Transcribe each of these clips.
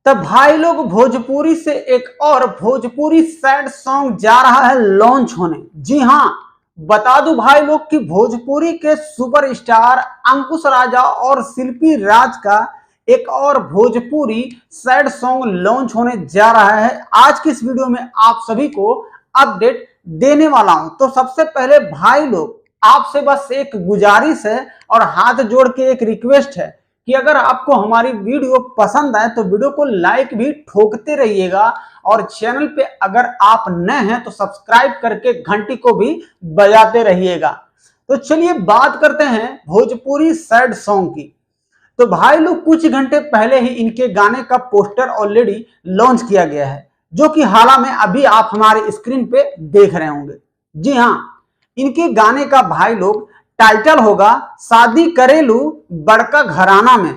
तब भाई लोग भोजपुरी से एक और भोजपुरी सैड सॉन्ग जा रहा है लॉन्च होने। जी हाँ, बता दूं भाई लोग कि भोजपुरी के सुपरस्टार अंकुश राजा और शिल्पी राज का एक और भोजपुरी सैड सॉन्ग लॉन्च होने जा रहा है। आज की इस वीडियो में आप सभी को अपडेट देने वाला हूं। तो सबसे पहले भाई लोग आपसे बस एक गुजारिश है और हाथ जोड़ के एक रिक्वेस्ट है कि अगर आपको हमारी वीडियो पसंद आए तो वीडियो को लाइक भी ठोकते रहिएगा और चैनल पे अगर आप नए हैं तो सब्सक्राइब करके घंटी को भी बजाते रहिएगा। तो चलिए बात करते हैं भोजपुरी सैड सॉन्ग की। तो भाई लोग कुछ घंटे पहले ही इनके गाने का पोस्टर ऑलरेडी लॉन्च किया गया है, जो कि हाल में अभी आप हमारे स्क्रीन पे देख रहे होंगे। जी हाँ, इनके गाने का भाई लोग टाइटल होगा शादी करेलू बड़का घराना में।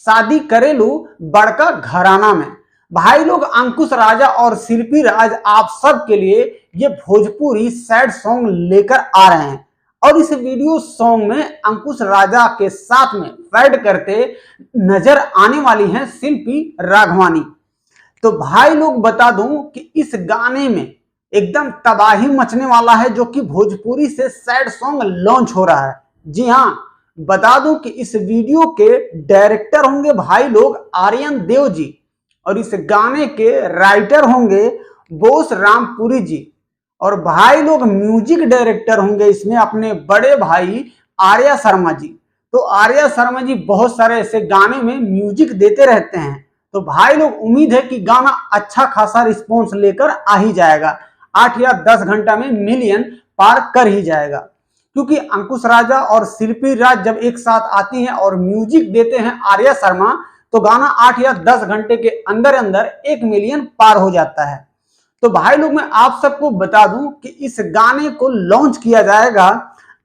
शादी करेलू बड़का घराना में। भाई लोग अंकुश राजा और शिल्पी राज आप सब के लिए ये भोजपुरी सैड सॉन्ग लेकर आ रहे हैं और इस वीडियो सॉन्ग में अंकुश राजा के साथ में फैड करते नजर आने वाली हैं शिल्पी राघवानी। तो भाई लोग बता दूं कि इस गाने में एकदम तबाही मचने वाला है, जो कि भोजपुरी से सैड सॉन्ग लॉन्च हो रहा है। जी हाँ, बता दूं कि इस वीडियो के डायरेक्टर होंगे भाई लोग आर्यन देव जी और इस गाने के राइटर होंगे बोस रामपुरी जी और भाई लोग म्यूजिक डायरेक्टर होंगे इसमें अपने बड़े भाई आर्या शर्मा जी। तो आर्या शर्मा जी बहुत सारे ऐसे गाने में म्यूजिक देते रहते हैं। तो भाई लोग उम्मीद है कि गाना अच्छा खासा रिस्पॉन्स लेकर आ ही जाएगा, 8 या 10 घंटा में मिलियन पार कर ही जाएगा। क्योंकि अंकुश राजा और शिल्पी राज जब एक साथ आती हैं और म्यूजिक देते हैं आर्या शर्मा, तो गाना 8 या 10 घंटे के अंदर अंदर 1 मिलियन पार हो जाता है। तो भाई लोग मैं आप सबको बता दूं कि इस गाने को लॉन्च किया जाएगा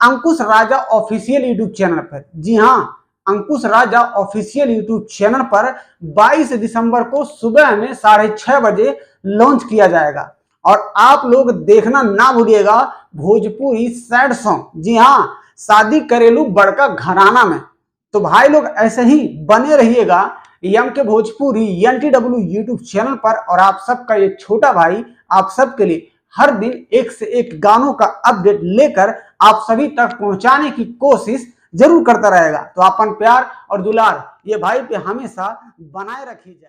अंकुश राजा ऑफिशियल यूट्यूब चैनल पर। जी हाँ, अंकुश राजा ऑफिशियल यूट्यूब चैनल पर 22 दिसंबर को सुबह में 6:30 बजे लॉन्च किया जाएगा और आप लोग देखना ना भूलिएगा भोजपुरी सैड सॉन्ग। जी हाँ, शादी करेलू बड़का घराना में। तो भाई लोग ऐसे ही बने रहिएगा एम के भोजपुरी NTW यूट्यूब चैनल पर और आप सबका ये छोटा भाई आप सबके लिए हर दिन एक से एक गानों का अपडेट लेकर आप सभी तक पहुंचाने की कोशिश जरूर करता रहेगा। तो अपन प्यार और दुलार ये भाई पे हमेशा बनाए रखिए।